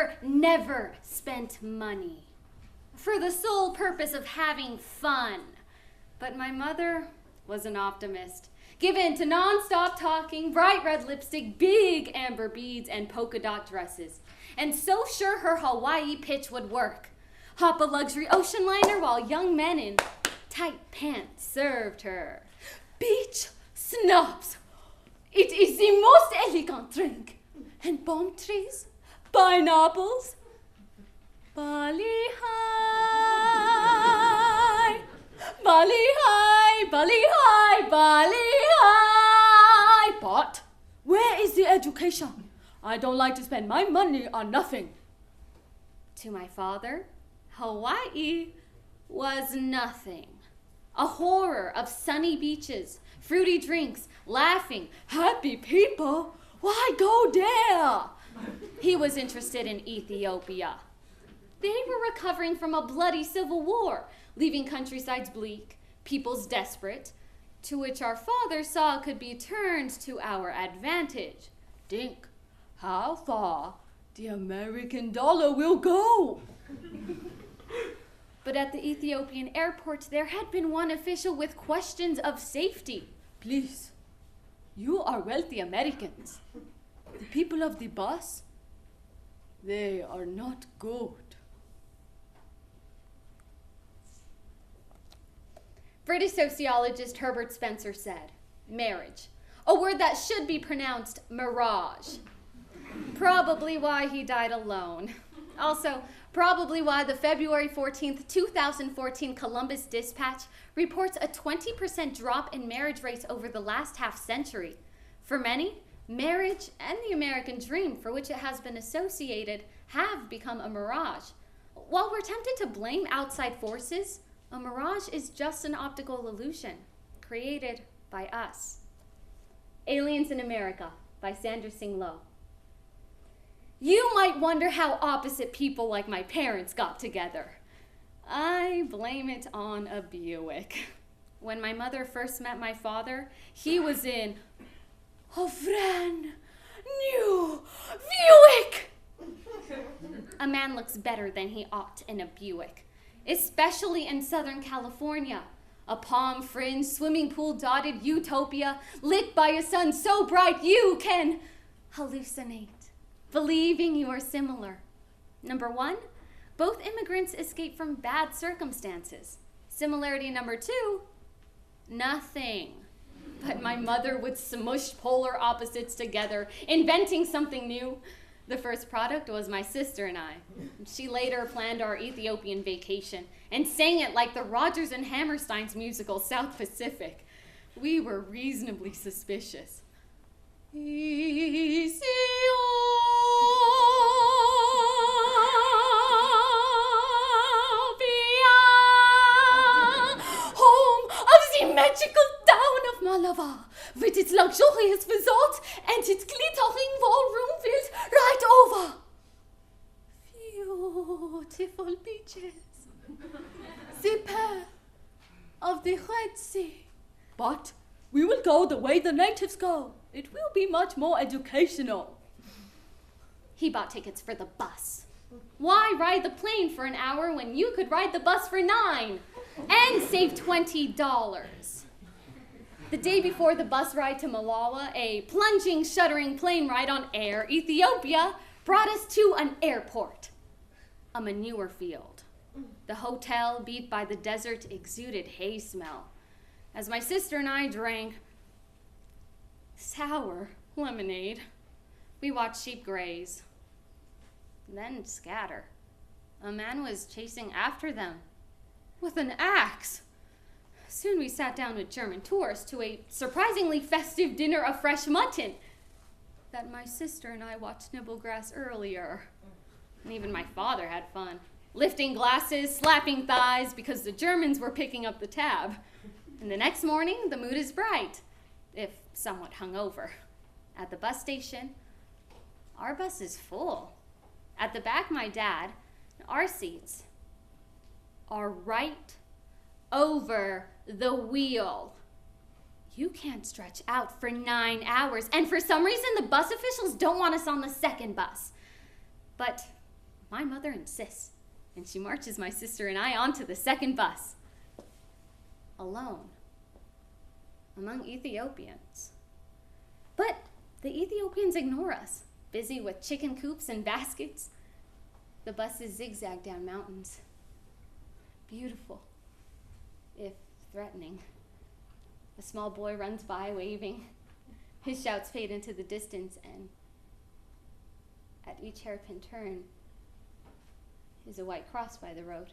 father never spent money for the sole purpose of having fun. But my mother was an optimist, given to non-stop talking, bright red lipstick, big amber beads, and polka dot dresses. And so sure her Hawaii pitch would work. Hop a luxury ocean liner while young men in tight pants served her. Beach schnapps. It is the most elegant drink. And palm trees, pineapples, Bali high, Bali high, Bali high, Bali high. But where is the education? I don't like to spend my money on nothing. To my father, Hawaii was nothing. A horror of sunny beaches, fruity drinks, laughing, happy people. Why go there? He was interested in Ethiopia. They were recovering from a bloody civil war, leaving countrysides bleak, peoples desperate, to which our father saw could be turned to our advantage. Think how far the American dollar will go. But at the Ethiopian airport, there had been one official with questions of safety. Please, you are wealthy Americans. The people of the bus, they are not good. British sociologist Herbert Spencer said, marriage, a word that should be pronounced mirage. Probably why he died alone. Also, probably why the February 14th, 2014 Columbus Dispatch reports a 20% drop in marriage rates over the last half century. For many, marriage and the American dream for which it has been associated have become a mirage. While we're tempted to blame outside forces, a mirage is just an optical illusion created by us. Aliens in America by Sandra Tsing. You might wonder how opposite people like my parents got together. I blame it on a Buick. When my mother first met my father, he was in a brand new Buick. A man looks better than he ought in a Buick, especially in Southern California. A palm-fringed, swimming pool-dotted utopia lit by a sun so bright you can hallucinate, believing you are similar. Number one, both immigrants escaped from bad circumstances. Similarity number two, nothing. But my mother would smush polar opposites together, inventing something new. The first product was my sister and I. She later planned our Ethiopian vacation and sang it like the Rodgers and Hammerstein's musical South Pacific. We were reasonably suspicious. Ethiopia, home of the magical town of Malava, with its luxurious resort and its glittering ballroom built right over. Beautiful beaches, the pearl of the Red Sea. But we will go the way the natives go. It will be much more educational. He bought tickets for the bus. Why ride the plane for an hour when you could ride the bus for $9 and save $20? The day before the bus ride to Malawi, a plunging, shuddering plane ride on Air Ethiopia brought us to an airport, a manure field. The hotel, beat by the desert, exuded hay smell. As my sister and I drank sour lemonade, we watched sheep graze, then scatter. A man was chasing after them with an axe. Soon we sat down with German tourists to a surprisingly festive dinner of fresh mutton that my sister and I watched nibble grass earlier. And even my father had fun, lifting glasses, slapping thighs because the Germans were picking up the tab. And the next morning, the mood is bright, if somewhat hungover. At the bus station, our bus is full. At the back, my dad, our seats are right over the wheel. You can't stretch out for 9 hours, and for some reason, the bus officials don't want us on the second bus. But my mother insists, and she marches my sister and I onto the second bus. Alone. Among Ethiopians. But the Ethiopians ignore us, busy with chicken coops and baskets. The buses zigzag down mountains. Beautiful, if threatening. A small boy runs by waving. His shouts fade into the distance, and at each hairpin turn is a white cross by the road.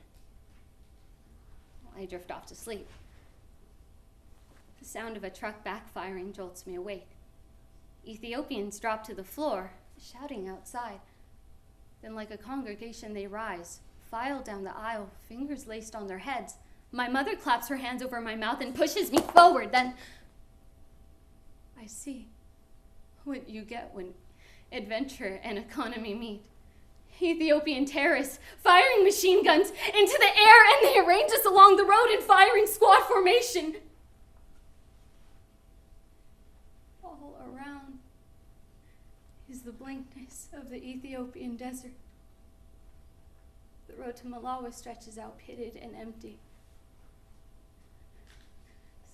I drift off to sleep. The sound of a truck backfiring jolts me awake. Ethiopians drop to the floor, shouting outside. Then, like a congregation, they rise, file down the aisle, fingers laced on their heads. My mother claps her hands over my mouth and pushes me forward. Then I see what you get when adventure and economy meet. Ethiopian terrorists firing machine guns into the air, and they arrange us along the road in firing squad formation. All around is the blankness of the Ethiopian desert. The road to Malawi stretches out pitted and empty.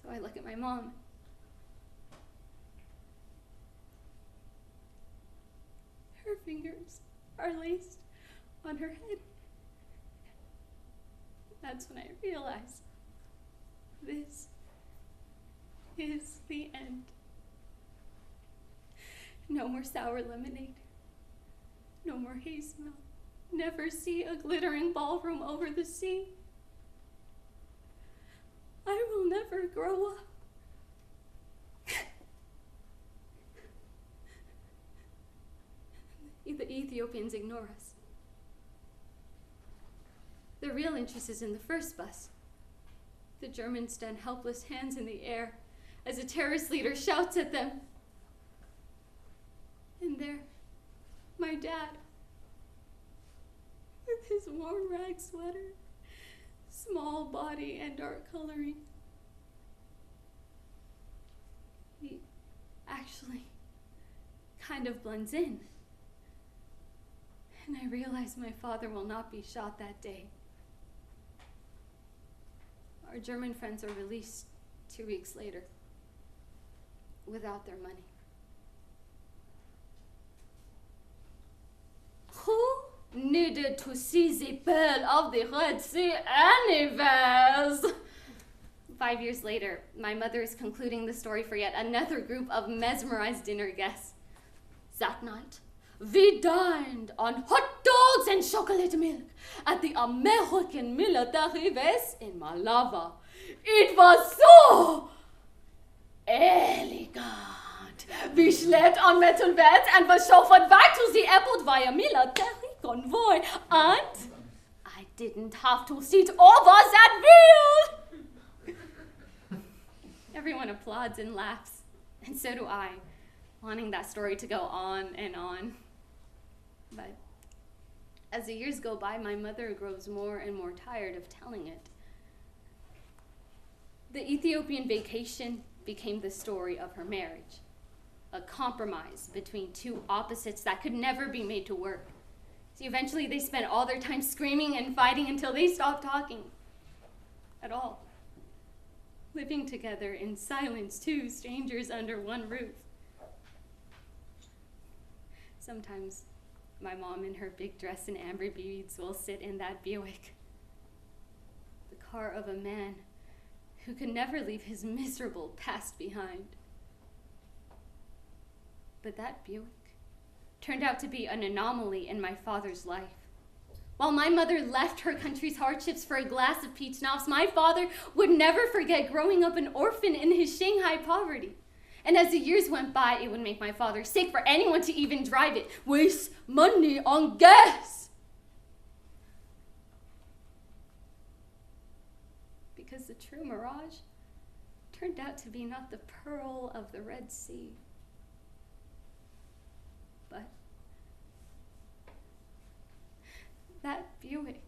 So I look at my mom. Her fingers are laced on her head. That's when I realize this is the end. No more sour lemonade. No more hay smell. Never see a glittering ballroom over the sea. I will never grow up. The Ethiopians ignore us. Their real interest is in the first bus. The Germans stand helpless, hands in the air, as a terrorist leader shouts at them. And there, my dad, with his warm rag sweater, small body and dark coloring. He actually kind of blends in. And I realize my father will not be shot that day. Our German friends are released 2 weeks later, without their money. Who needed to see the Pearl of the Red Sea anyways? 5 years later, my mother is concluding the story for yet another group of mesmerized dinner guests. That night, we dined on hot dogs and chocolate milk at the American military base in Malawi. It was so elegant. We slept on metal beds and were chauffeured back to the airport via military convoy. And I didn't have to sit over that wheel. Everyone applauds and laughs, and so do I, wanting that story to go on and on. But as the years go by, my mother grows more and more tired of telling it. The Ethiopian vacation became the story of her marriage, a compromise between two opposites that could never be made to work. So eventually they spent all their time screaming and fighting until they stopped talking at all. Living together in silence, two strangers under one roof. Sometimes my mom in her big dress and amber beads will sit in that Buick, the car of a man who could never leave his miserable past behind. But that Buick turned out to be an anomaly in my father's life. While my mother left her country's hardships for a glass of peach schnapps, my father would never forget growing up an orphan in his Shanghai poverty. And as the years went by, it would make my father sick for anyone to even drive it. Waste money on gas! Because the true mirage turned out to be not the pearl of the Red Sea, but that Buick